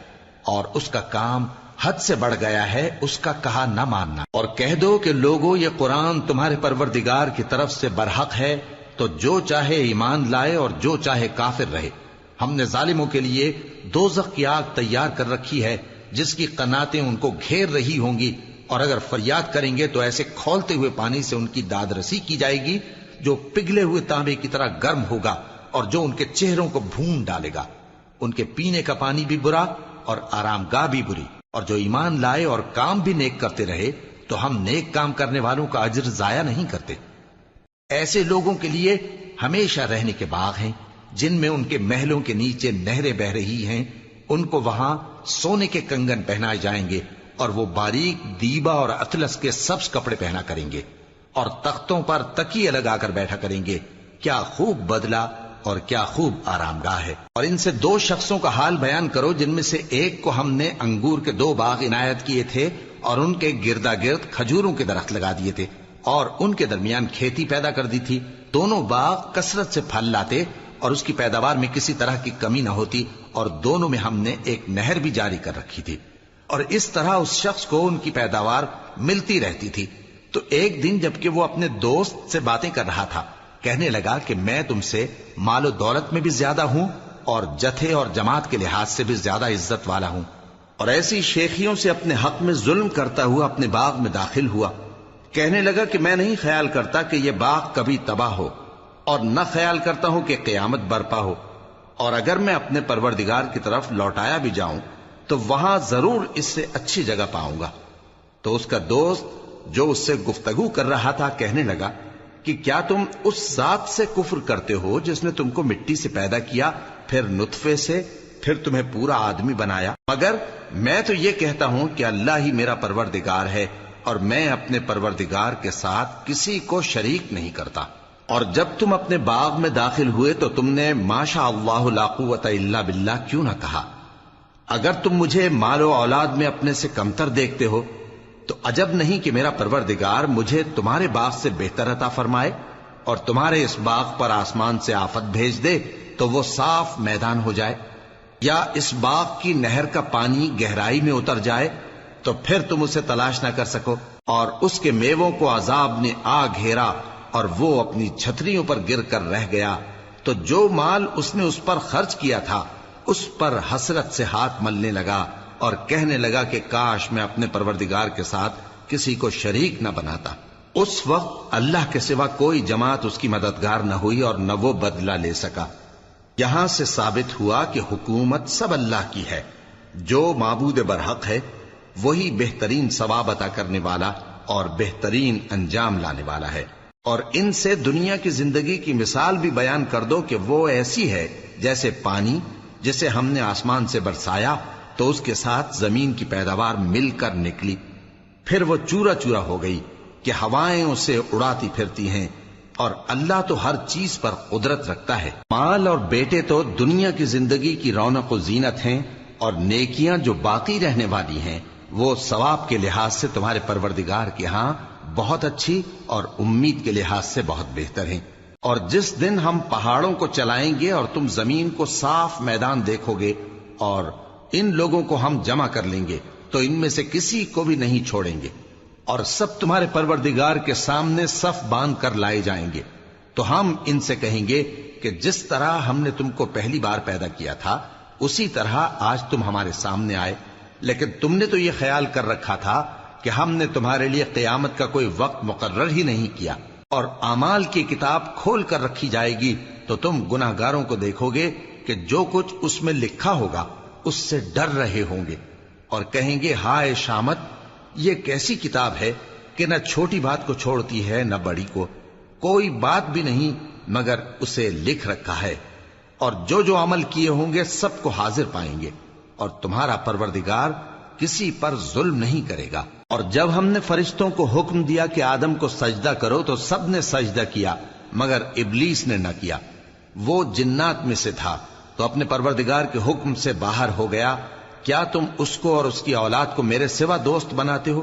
اور اس کا کام حد سے بڑھ گیا ہے، اس کا کہا نہ ماننا۔ اور کہہ دو کہ لوگوں یہ قرآن تمہارے پروردگار کی طرف سے برحق ہے، تو جو چاہے ایمان لائے اور جو چاہے کافر رہے۔ ہم نے ظالموں کے لیے دوزخ کی آگ تیار کر رکھی ہے جس کی قناتیں ان کو گھیر رہی ہوں گی، اور اگر فریاد کریں گے تو ایسے کھولتے ہوئے پانی سے ان کی داد رسی کی جائے گی جو پگھلے ہوئے تانبے کی طرح گرم ہوگا، اور جو ان کے چہروں کو بھون ڈالے گا۔ ان کے پینے کا پانی بھی برا اور آرام گاہ بھی بری۔ اور جو ایمان لائے اور کام بھی نیک کرتے رہے تو ہم نیک کام کرنے والوں کا اجر ضائع نہیں کرتے۔ ایسے لوگوں کے لیے ہمیشہ رہنے کے باغ ہیں جن میں ان کے محلوں کے نیچے نہریں بہ رہی ہیں، ان کو وہاں سونے کے کنگن پہنائے جائیں گے، اور وہ باریک دیبا اور اطلس کے سبز کپڑے پہنا کریں گے، اور تختوں پر تکیے لگا کر بیٹھا کریں گے۔ کیا خوب بدلہ اور کیا خوب آرام گاہ ہے۔ اور ان سے 2 شخصوں کا حال بیان کرو جن میں سے ایک کو ہم نے انگور کے 2 باغ عنایت کیے تھے اور ان کے گردا گرد کھجوروں کے درخت لگا دیے تھے اور ان کے درمیان کھیتی پیدا کر دی تھی۔ دونوں باغ کثرت سے پھل لاتے اور اس کی پیداوار میں کسی طرح کی کمی نہ ہوتی، اور دونوں میں ہم نے ایک نہر بھی جاری کر رکھی تھی، اور اس طرح اس شخص کو ان کی پیداوار ملتی رہتی تھی۔ تو ایک دن جبکہ وہ اپنے دوست سے باتیں کر رہا تھا، کہنے لگا کہ میں تم سے مال و دولت میں بھی زیادہ ہوں اور جتھے اور جماعت کے لحاظ سے بھی زیادہ عزت والا ہوں، اور ایسی شیخیوں سے اپنے حق میں ظلم کرتا ہوا اپنے باغ میں داخل ہوا۔ کہنے لگا کہ میں نہیں خیال کرتا کہ یہ باغ کبھی تباہ ہو، اور نہ خیال کرتا ہوں کہ قیامت برپا ہو، اور اگر میں اپنے پروردگار کی طرف لوٹایا بھی جاؤں تو وہاں ضرور اس سے اچھی جگہ پاؤں گا۔ تو اس کا دوست جو اس سے گفتگو کر رہا تھا کہنے لگا کہ کیا تم اس ذات سے کفر کرتے ہو جس نے تم کو مٹی سے پیدا کیا، پھر نطفے سے، پھر تمہیں پورا آدمی بنایا؟ مگر میں تو یہ کہتا ہوں کہ اللہ ہی میرا پروردگار ہے، اور میں اپنے پروردگار کے ساتھ کسی کو شریک نہیں کرتا۔ اور جب تم اپنے باغ میں داخل ہوئے تو تم نے ما شاء اللہ لا قوت الا باللہ کیوں نہ کہا؟ اگر تم مجھے مال و اولاد میں اپنے سے کمتر دیکھتے ہو تو عجب نہیں کہ میرا پروردگار مجھے تمہارے باغ سے بہتر عطا فرمائے۔ اور تمہارے اس باغ پر آسمان سے آفت بھیج دے تو وہ صاف میدان ہو جائے، یا اس باغ کی نہر کا پانی گہرائی میں اتر جائے تو پھر تم اسے تلاش نہ کر سکو، اور اس کے میووں کو عذاب نے آ گھیرا اور وہ اپنی چھتریوں پر گر کر رہ گیا، تو جو مال اس نے اس پر خرچ کیا تھا اس پر حسرت سے ہاتھ ملنے لگا اور کہنے لگا کہ کاش میں اپنے پروردگار کے ساتھ کسی کو شریک نہ بناتا۔ اس وقت اللہ کے سوا کوئی جماعت اس کی مددگار نہ ہوئی اور نہ وہ بدلہ لے سکا۔ یہاں سے ثابت ہوا کہ حکومت سب اللہ کی ہے، جو معبود برحق ہے وہی بہترین ثواب عطا کرنے والا اور بہترین انجام لانے والا ہے۔ اور ان سے دنیا کی زندگی کی مثال بھی بیان کر دو کہ وہ ایسی ہے جیسے پانی جسے ہم نے آسمان سے برسایا تو اس کے ساتھ زمین کی پیداوار مل کر نکلی، پھر وہ چورا چورا ہو گئی کہ ہوائیں اسے اڑاتی پھرتی ہیں، اور اللہ تو ہر چیز پر قدرت رکھتا ہے۔ مال اور بیٹے تو دنیا کی زندگی کی رونق و زینت ہیں، اور نیکیاں جو باقی رہنے والی ہیں وہ ثواب کے لحاظ سے تمہارے پروردگار کے ہاں بہت اچھی اور امید کے لحاظ سے بہت بہتر ہیں۔ اور جس دن ہم پہاڑوں کو چلائیں گے اور تم زمین کو صاف میدان دیکھو گے اور ان لوگوں کو ہم جمع کر لیں گے تو ان میں سے کسی کو بھی نہیں چھوڑیں گے، اور سب تمہارے پروردگار کے سامنے صف باندھ کر لائے جائیں گے، تو ہم ان سے کہیں گے کہ جس طرح ہم نے تم کو پہلی بار پیدا کیا تھا اسی طرح آج تم ہمارے سامنے آئے، لیکن تم نے تو یہ خیال کر رکھا تھا کہ ہم نے تمہارے لیے قیامت کا کوئی وقت مقرر ہی نہیں کیا، اور اعمال کی کتاب کھول کر رکھی جائے گی تو تم گناہگاروں کو دیکھو گے کہ جو کچھ اس میں لکھا ہوگا اس سے ڈر رہے ہوں گے، اور کہیں گے ہائے شامت، یہ کیسی کتاب ہے کہ نہ چھوٹی بات کو چھوڑتی ہے نہ بڑی کو، کوئی بات بھی نہیں مگر اسے لکھ رکھا ہے، اور جو جو عمل کیے ہوں گے سب کو حاضر پائیں گے، اور تمہارا پروردگار کسی پر ظلم نہیں کرے گا۔ اور جب ہم نے فرشتوں کو حکم دیا کہ آدم کو سجدہ کرو تو سب نے سجدہ کیا مگر ابلیس نے نہ کیا، وہ جنات میں سے تھا تو اپنے پروردگار کے حکم سے باہر ہو گیا۔ کیا تم اس کو اور اس کی اولاد کو میرے سوا دوست بناتے ہو،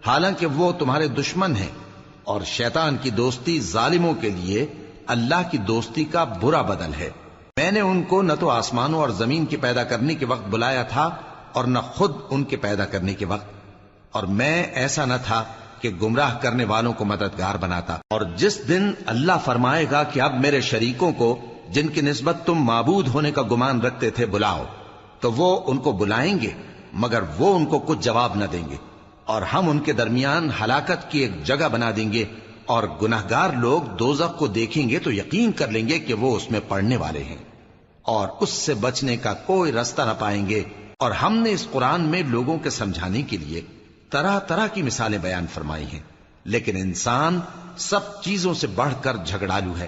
حالانکہ وہ تمہارے دشمن ہیں، اور شیطان کی دوستی ظالموں کے لیے اللہ کی دوستی کا برا بدل ہے۔ میں نے ان کو نہ تو آسمانوں اور زمین کے پیدا کرنے کے وقت بلایا تھا اور نہ خود ان کے پیدا کرنے کے وقت، اور میں ایسا نہ تھا کہ گمراہ کرنے والوں کو مددگار بناتا۔ اور جس دن اللہ فرمائے گا کہ اب میرے شریکوں کو جن کی نسبت تم معبود ہونے کا گمان رکھتے تھے بلاؤ، تو وہ ان کو بلائیں گے مگر وہ ان کو کچھ جواب نہ دیں گے، اور ہم ان کے درمیان ہلاکت کی ایک جگہ بنا دیں گے، اور گناہگار لوگ دوزخ کو دیکھیں گے تو یقین کر لیں گے کہ وہ اس میں پڑنے والے ہیں، اور اس سے بچنے کا کوئی راستہ نہ پائیں گے۔ اور ہم نے اس قرآن میں لوگوں کے سمجھانے کے لیے طرح طرح کی مثالیں بیان فرمائی ہیں، لیکن انسان سب چیزوں سے بڑھ کر جھگڑالو ہے،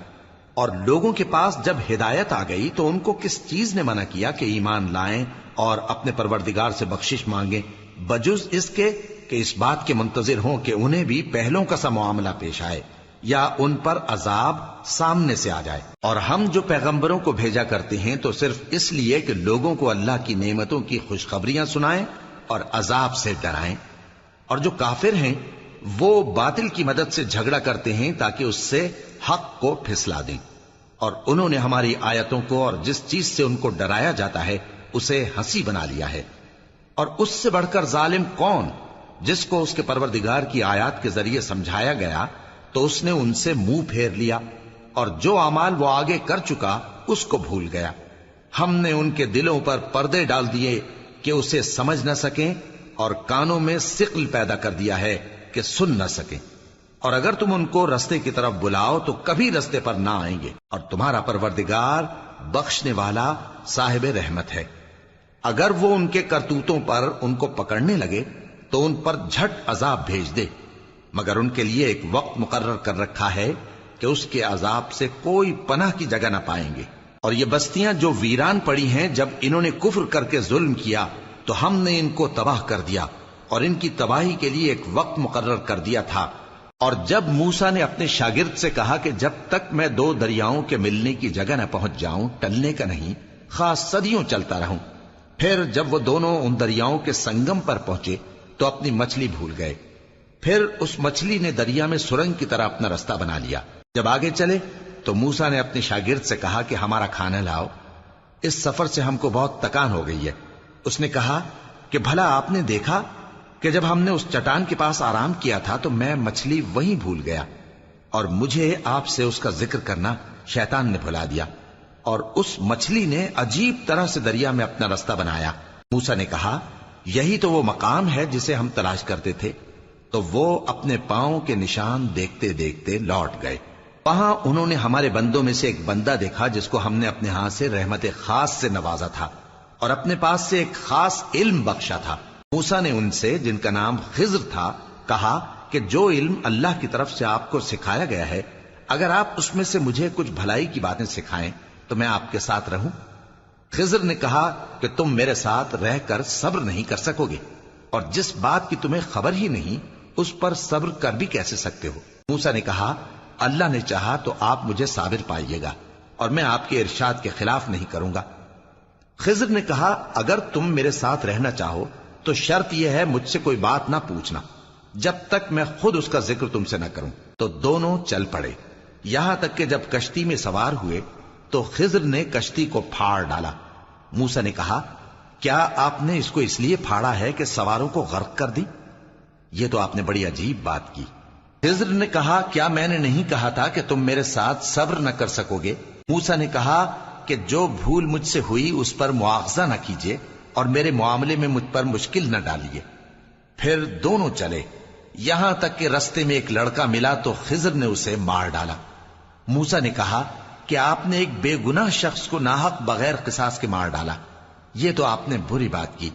اور لوگوں کے پاس جب ہدایت آ گئی تو ان کو کس چیز نے منع کیا کہ ایمان لائیں اور اپنے پروردگار سے بخشش مانگیں، بجز اس کے کہ اس بات کے منتظر ہوں کہ انہیں بھی پہلوں کا سا معاملہ پیش آئے یا ان پر عذاب سامنے سے آ جائے۔ اور ہم جو پیغمبروں کو بھیجا کرتے ہیں تو صرف اس لیے کہ لوگوں کو اللہ کی نعمتوں کی خوشخبریاں سنائیں اور عذاب سے ڈرائیں، اور جو کافر ہیں وہ باطل کی مدد سے جھگڑا کرتے ہیں تاکہ اس سے حق کو پھسلا دیں، اور انہوں نے ہماری آیتوں کو اور جس چیز سے ان کو ڈرایا جاتا ہے اسے ہنسی بنا لیا ہے۔ اور اس سے بڑھ کر ظالم کون، جس کو اس کے پروردگار کی آیات کے ذریعے سمجھایا گیا تو اس نے ان سے منہ پھیر لیا، اور جو اعمال وہ آگے کر چکا اس کو بھول گیا۔ ہم نے ان کے دلوں پر پردے ڈال دیے کہ اسے سمجھ نہ سکیں، اور کانوں میں ثقل پیدا کر دیا ہے کہ سن نہ سکیں، اور اگر تم ان کو رستے کی طرف بلاؤ تو کبھی رستے پر نہ آئیں گے، اور تمہارا پروردگار بخشنے والا صاحب رحمت ہے۔ اگر وہ ان کے کرتوتوں پر ان کو پکڑنے لگے تو ان پر جھٹ عذاب بھیج دے، مگر ان کے لیے ایک وقت مقرر کر رکھا ہے کہ اس کے عذاب سے کوئی پناہ کی جگہ نہ پائیں گے۔ اور یہ بستیاں جو ویران پڑی ہیں، جب انہوں نے کفر کر کے ظلم کیا تو ہم نے ان کو تباہ کر دیا، اور ان کی تباہی کے لیے ایک وقت مقرر کر دیا تھا۔ اور جب موسیٰ نے اپنے شاگرد سے کہا کہ جب تک میں دو دریاؤں کے ملنے کی جگہ نہ پہنچ جاؤں ٹلنے کا نہیں، خاص صدیوں چلتا رہوں، پھر جب وہ دونوں ان دریاؤں کے سنگم پر پہنچے تو اپنی مچھلی بھول گئے، پھر اس مچھلی نے دریا میں سرنگ کی طرح اپنا رستہ بنا لیا، جب آگے چلے تو موسیٰ نے اپنے شاگرد سے کہا کہ ہمارا کھانا لاؤ، اس سفر سے ہم کو بہت تکان ہو گئی ہے۔ اس نے کہا کہ بھلا آپ نے دیکھا کہ جب ہم نے اس چٹان کے پاس آرام کیا تھا تو میں مچھلی وہیں بھول گیا، اور مجھے آپ سے اس کا ذکر کرنا شیطان نے بھلا دیا، اور اس مچھلی نے عجیب طرح سے دریا میں اپنا رستہ بنایا۔ موسیٰ نے کہا یہی تو وہ مقام ہے جسے ہم تلاش کرتے تھے۔ تو وہ اپنے پاؤں کے نشان دیکھتے دیکھتے لوٹ گئے۔ وہاں انہوں نے ہمارے بندوں میں سے ایک بندہ دیکھا جس کو ہم نے اپنے ہاں سے رحمت خاص سے نوازا تھا اور اپنے پاس سے ایک خاص علم بخشا تھا۔ موسیٰ نے ان سے، جن کا نام خضر تھا، کہا کہ جو علم اللہ کی طرف سے آپ کو سکھایا گیا ہے، اگر آپ اس میں سے مجھے کچھ بھلائی کی باتیں سکھائیں تو میں آپ کے ساتھ رہوں۔ خضر نے کہا کہ تم میرے ساتھ رہ کر صبر نہیں کر سکو گے، اور جس بات کی تمہیں خبر ہی نہیں اس پر صبر کر بھی کیسے سکتے ہو؟ موسیٰ نے کہا اللہ نے چاہا تو آپ مجھے صابر پائیے گا، اور میں آپ کے ارشاد کے خلاف نہیں کروں گا۔ خضر نے کہا اگر تم میرے ساتھ رہنا چاہو تو شرط یہ ہے مجھ سے کوئی بات نہ پوچھنا جب تک میں خود اس کا ذکر تم سے نہ کروں۔ تو دونوں چل پڑے، یہاں تک کہ جب کشتی میں سوار ہوئے تو خضر نے کشتی کو پھاڑ ڈالا۔ موسیٰ نے کہا کیا آپ نے اس کو اس لیے پھاڑا ہے کہ سواروں کو غرق کر دی؟ یہ تو آپ نے بڑی عجیب بات کی۔ خضر نے کہا کیا میں نے نہیں کہا تھا کہ تم میرے ساتھ صبر نہ کر سکو گے؟ موسیٰ نے کہا کہ جو بھول مجھ سے ہوئی اس پر مواخذہ نہ کیجیے اور میرے معاملے میں مجھ پر مشکل نہ ڈالیے۔ پھر دونوں چلے، یہاں تک کہ رستے میں ایک لڑکا ملا تو خضر نے اسے مار ڈالا۔ موسیٰ نے کہا کہ آپ نے ایک بے گناہ شخص کو ناحق بغیر قصاص کے مار ڈالا، یہ تو آپ نے بری بات کی۔